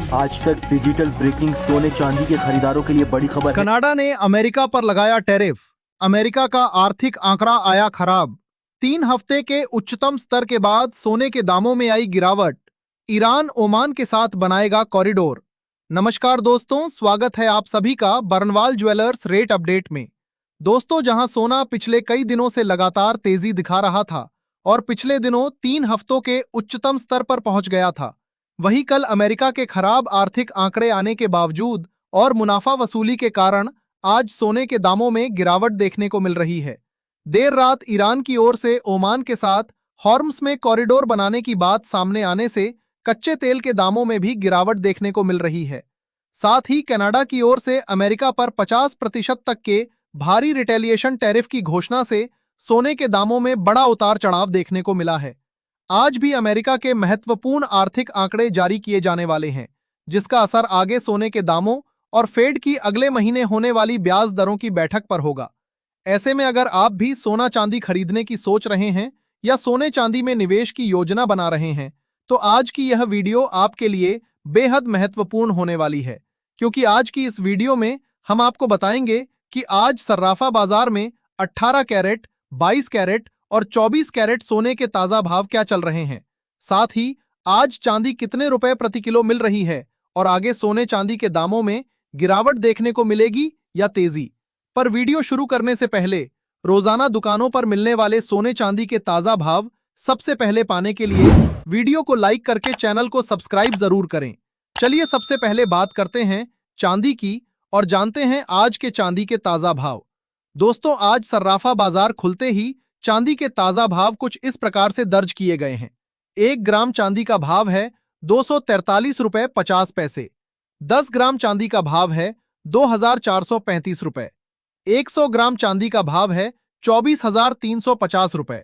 आज तक digital breaking सोने चांदी के खरीदारों के लिए बड़ी खबर है। कनाडा ने अमेरिका पर लगाया टैरिफ। अमेरिका का आर्थिक आंकड़ा आया खराब। 3 हफ्ते के उच्चतम स्तर के बाद सोने के दामों में आई गिरावट। ईरान ओमान के साथ बनाएगा कॉरिडोर। नमस्कार दोस्तों, स्वागत है आप सभी का बरनवाल ज्वेलर्स रेट अपडेट में। दोस्तों, जहां सोना पिछले कई दिनों से लगातार तेजी दिखा रहा था और पिछले दिनों 3 हफ्तों के उच्चतम स्तर पर पहुंच गया था, वहीं कल अमेरिका के खराब आर्थिक आंकड़े आने के बावजूद और मुनाफा वसूली के कारण आज सोने के दामों में गिरावट देखने को मिल रही है। देर रात ईरान की ओर से ओमान के साथ हॉर्म्स में कॉरिडोर बनाने की बात सामने आने से कच्चे तेल के दामों में भी गिरावट देखने को मिल रही है। साथ ही कनाडा की ओर से अमेरिका पर 50% तक के भारी रिटेलिएशन टैरिफ की घोषणा से सोने के दामों में बड़ा उतार चढ़ाव देखने को मिला है। आज भी अमेरिका के महत्वपूर्ण आर्थिक आंकड़े जारी किए जाने वाले हैं, जिसका असर आगे सोने के दामों और फेड की अगले महीने होने वाली ब्याज दरों की बैठक पर होगा। ऐसे में अगर आप भी सोना चांदी खरीदने की सोच रहे हैं या सोने चांदी में निवेश की योजना बना रहे हैं, तो आज की यह वीडियो आपके लिए बेहद महत्वपूर्ण होने वाली है, क्योंकि आज की इस वीडियो में हम आपको बताएंगे कि आज सर्राफा बाजार में 18 कैरेट, 22 कैरेट और 24 कैरेट सोने के ताजा भाव क्या चल रहे हैं। साथ ही आज चांदी कितने रुपए प्रति किलो मिल रही है और आगे सोने चांदी के दामों में गिरावट देखने को मिलेगी या तेजी। पर वीडियो शुरू करने से पहले रोजाना दुकानों पर मिलने वाले सोने चांदी के ताजा भाव सबसे पहले पाने के लिए वीडियो को लाइक करके चैनल को सब्सक्राइब जरूर करें। चलिए सबसे पहले बात करते हैं चांदी की और जानते हैं आज के चांदी के ताजा भाव। दोस्तों, आज सर्राफा बाजार खुलते ही चांदी के ताजा भाव कुछ इस प्रकार से दर्ज किए गए हैं। 1 ग्राम चांदी का भाव है 243 रुपए 50 पैसे। 10 ग्राम चांदी का भाव है 2435 रुपए। 100 ग्राम चांदी का भाव है 24,350 रुपए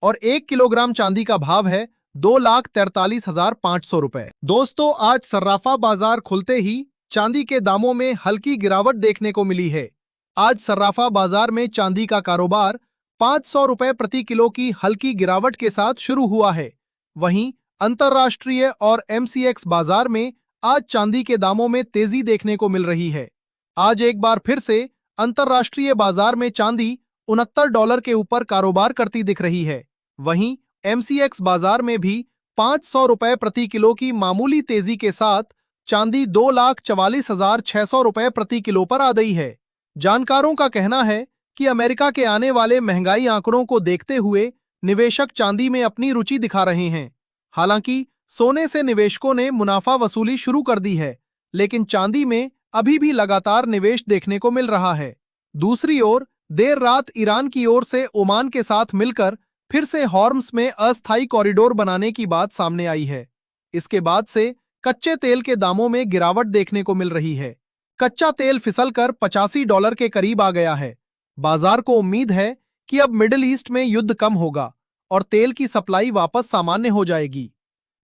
और 1 किलोग्राम चांदी का भाव है 2,43,500 रुपए। दोस्तों, आज सर्राफा बाजार खुलते ही चांदी के दामों में हल्की गिरावट देखने को मिली है। आज सर्राफा बाजार में चांदी का कारोबार 500 रुपए प्रति किलो की हल्की गिरावट के साथ शुरू हुआ है। वहीं अंतर्राष्ट्रीय और एमसीएक्स बाजार में आज चांदी के दामों में तेजी देखने को मिल रही है। आज एक बार फिर से अंतर्राष्ट्रीय बाजार में चांदी $69 के ऊपर कारोबार करती दिख रही है। वहीं एमसीएक्स बाजार में भी 500 रुपए प्रति किलो की मामूली तेजी के साथ चांदी 2,44,600 रुपए प्रति किलो पर आ गई है। जानकारों का कहना है कि अमेरिका के आने वाले महंगाई आंकड़ों को देखते हुए निवेशक चांदी में अपनी रुचि दिखा रहे हैं। हालांकि सोने से निवेशकों ने मुनाफा वसूली शुरू कर दी है, लेकिन चांदी में अभी भी लगातार निवेश देखने को मिल रहा है। दूसरी ओर देर रात ईरान की ओर से ओमान के साथ मिलकर फिर से हॉर्म्स में अस्थायी कॉरिडोर बनाने की बात सामने आई है। इसके बाद से कच्चे तेल के दामों में गिरावट देखने को मिल रही है। कच्चा तेल फिसलकर $85 के करीब आ गया है। बाजार को उम्मीद है कि अब मिडिल ईस्ट में युद्ध कम होगा और तेल की सप्लाई वापस सामान्य हो जाएगी।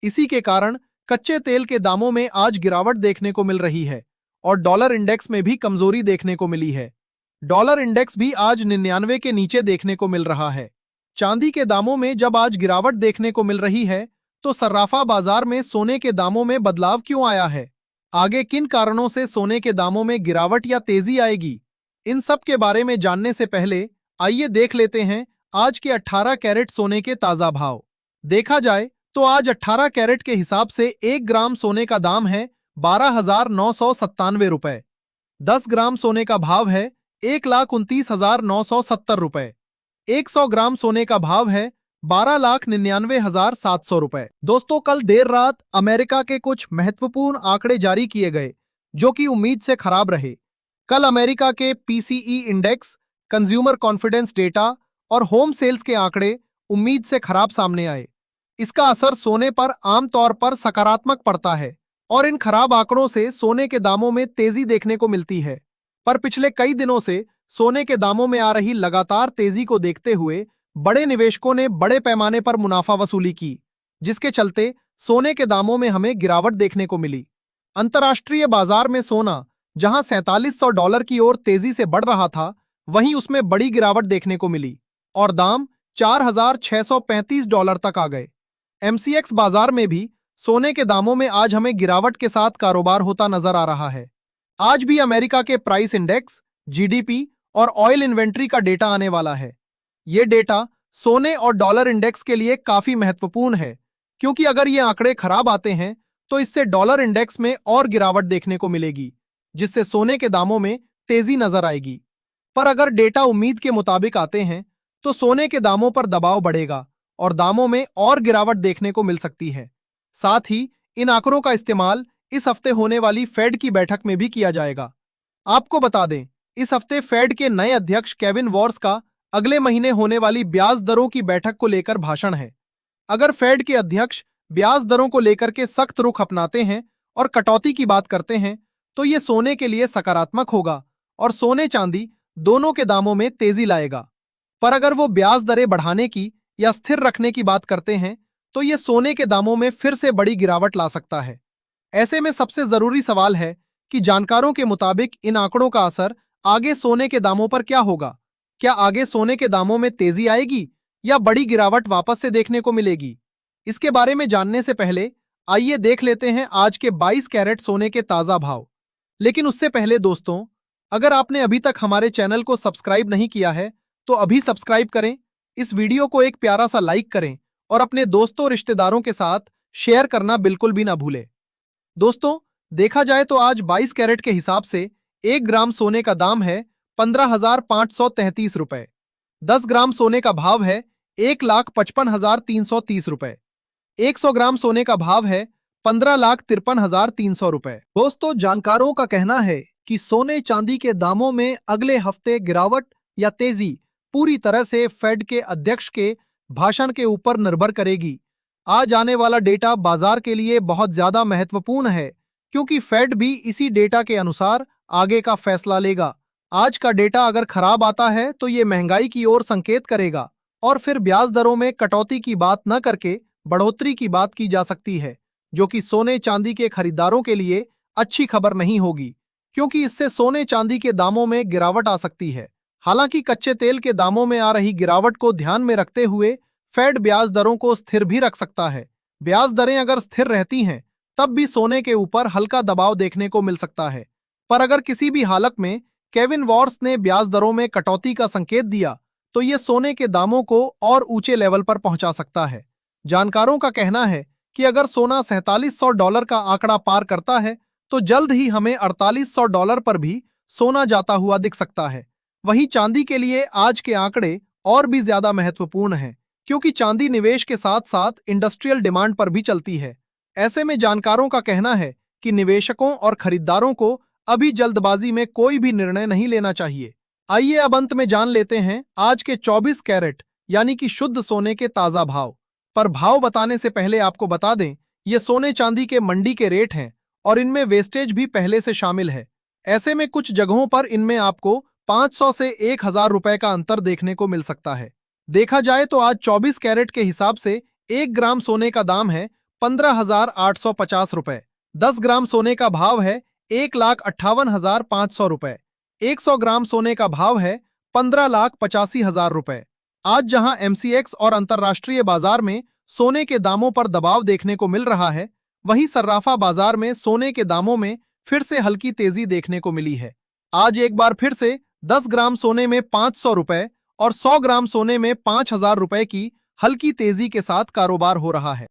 इसी के कारण कच्चे तेल के दामों में आज गिरावट देखने को मिल रही है और डॉलर इंडेक्स में भी कमजोरी देखने को मिली है। डॉलर इंडेक्स भी आज 99 के नीचे देखने को मिल रहा है। चांदी के दामों में जब आज गिरावट देखने को मिल रही है, तो सर्राफा बाजार में सोने के दामों में बदलाव क्यों आया है? आगे किन कारणों से सोने के दामों में गिरावट या तेजी आएगी? इन सब के बारे में जानने से पहले आइए देख लेते हैं आज के 18 कैरेट सोने के ताजा भाव। देखा जाए तो आज 18 कैरेट के हिसाब से 1 ग्राम सोने का दाम है 12,997 रुपए। 10 ग्राम सोने का भाव है 1,29,970 रुपए। 100 ग्राम सोने का भाव है 12,99,700 रुपए। दोस्तों, कल देर रात अमेरिका के कुछ महत्वपूर्ण आंकड़े जारी किए गए, जो कि उम्मीद से खराब रहे। कल अमेरिका के PCE index, consumer confidence data और होम सेल्स के आंकड़े उम्मीद से खराब सामने आए। इसका असर सोने पर आमतौर पर सकारात्मक पड़ता है और इन खराब आंकड़ों से सोने के दामों में तेजी देखने को मिलती है। पर पिछले कई दिनों से सोने के दामों में आ रही लगातार तेजी को देखते हुए बड़े निवेशकों ने बड़े पैमाने पर मुनाफा वसूली की, जिसके चलते सोने के दामों में हमें गिरावट देखने को मिली। अंतर्राष्ट्रीय बाजार में सोना जहां $4700 की ओर तेजी से बढ़ रहा था, वहीं उसमें बड़ी गिरावट देखने को मिली और दाम $4,635 तक आ गए। एमसीएक्स बाजार में भी सोने के दामों में आज हमें गिरावट के साथ कारोबार होता नजर आ रहा है। आज भी अमेरिका के प्राइस इंडेक्स, जीडीपी और ऑयल इन्वेंट्री का डेटा आने वाला है। ये डेटा सोने और डॉलर इंडेक्स के लिए काफी महत्वपूर्ण है, क्योंकि अगर ये आंकड़े खराब आते हैं तो इससे डॉलर इंडेक्स में और गिरावट देखने को मिलेगी, जिससे सोने के दामों में तेजी नजर आएगी। पर अगर डेटा उम्मीद के मुताबिक आते हैं तो सोने के दामों पर दबाव बढ़ेगा और दामों में और गिरावट देखने को मिल सकती है। साथ ही इन आंकड़ों का इस्तेमाल इस हफ्ते होने वाली फेड की बैठक में भी किया जाएगा। आपको बता दें, इस हफ्ते फेड के नए अध्यक्ष केविन वॉर्स का अगले महीने होने वाली ब्याज दरों की बैठक को लेकर भाषण है। अगर फेड के अध्यक्ष ब्याज दरों को लेकर के सख्त रुख अपनाते हैं और कटौती की बात करते हैं तो ये सोने के लिए सकारात्मक होगा और सोने चांदी दोनों के दामों में तेजी लाएगा। पर अगर वो ब्याज दरें बढ़ाने की या स्थिर रखने की बात करते हैं तो ये सोने के दामों में फिर से बड़ी गिरावट ला सकता है। ऐसे में सबसे जरूरी सवाल है कि जानकारों के मुताबिक इन आंकड़ों का असर आगे सोने के दामों पर क्या होगा। क्या आगे सोने के दामों में तेजी आएगी या बड़ी गिरावट वापस से देखने को मिलेगी? इसके बारे में जानने से पहले आइए देख लेते हैं आज के 22 कैरेट सोने के ताजा भाव। लेकिन उससे पहले दोस्तों, अगर आपने अभी तक हमारे चैनल को सब्सक्राइब नहीं किया है तो अभी सब्सक्राइब करें, इस वीडियो को एक प्यारा सा लाइक करें और अपने दोस्तों रिश्तेदारों के साथ शेयर करना बिल्कुल भी ना भूलें। दोस्तों, देखा जाए तो आज 22 कैरेट के हिसाब से 1 ग्राम सोने का दाम है 15,533 रुपए। 10 ग्राम सोने का भाव है 1,55,330 रुपए। 100 ग्राम सोने का भाव है 15,53,300 रुपए। दोस्तों, जानकारों का कहना है कि सोने चांदी के दामों में अगले हफ्ते गिरावट या तेजी पूरी तरह से फेड के अध्यक्ष के भाषण के ऊपर निर्भर करेगी। आज आने वाला डेटा बाजार के लिए बहुत ज्यादा महत्वपूर्ण है, क्योंकि फेड भी इसी डेटा के अनुसार आगे का फैसला लेगा। आज का डेटा अगर खराब आता है तो ये महंगाई की ओर संकेत करेगा और फिर ब्याज दरों में कटौती की बात न करके बढ़ोतरी की बात की जा सकती है, जो कि सोने चांदी के खरीदारों के लिए अच्छी खबर नहीं होगी, क्योंकि इससे सोने चांदी के दामों में गिरावट आ सकती है। हालांकि कच्चे तेल के दामों में आ रही गिरावट को ध्यान में रखते हुए फेड ब्याज दरों को स्थिर भी रख सकता है। ब्याज दरें अगर स्थिर रहती हैं तब भी सोने के ऊपर हल्का दबाव देखने को मिल सकता है। पर अगर किसी भी हालत में केविन वॉर्स ने ब्याज दरों में कटौती का संकेत दिया तो ये सोने के दामों को और ऊंचे लेवल पर पहुंचा सकता है। जानकारों का कहना है कि अगर सोना $4700 का आंकड़ा पार करता है तो जल्द ही हमें $4800 पर भी सोना जाता हुआ दिख सकता है। वहीं चांदी के लिए आज के आंकड़े और भी ज्यादा महत्वपूर्ण हैं, क्योंकि चांदी निवेश के साथ साथ इंडस्ट्रियल डिमांड पर भी चलती है। ऐसे में जानकारों का कहना है कि निवेशकों और खरीदारों को अभी जल्दबाजी में कोई भी निर्णय नहीं लेना चाहिए। आइए अब अंत में जान लेते हैं आज के 24 कैरेट यानी कि शुद्ध सोने के ताजा भाव। पर भाव बताने से पहले आपको बता दें, ये सोने चांदी के मंडी के रेट हैं और इनमें वेस्टेज भी पहले से शामिल है। ऐसे में कुछ जगहों पर इनमें आपको 500 से 1000 रुपए का अंतर देखने को मिल सकता है। देखा जाए तो आज 24 कैरेट के हिसाब से 1 ग्राम सोने का दाम है 15,850 रुपए। 10 ग्राम सोने का भाव है 1,58,500 रुपए। 100 ग्राम सोने का भाव है 15,85,000 रुपए। आज जहां एमसीएक्स और अंतर्राष्ट्रीय बाजार में सोने के दामों पर दबाव देखने को मिल रहा है, वहीं सर्राफा बाजार में सोने के दामों में फिर से हल्की तेजी देखने को मिली है। आज एक बार फिर से 10 ग्राम सोने में 500 रुपए और 100 ग्राम सोने में 5,000 रुपए की हल्की तेजी के साथ कारोबार हो रहा है।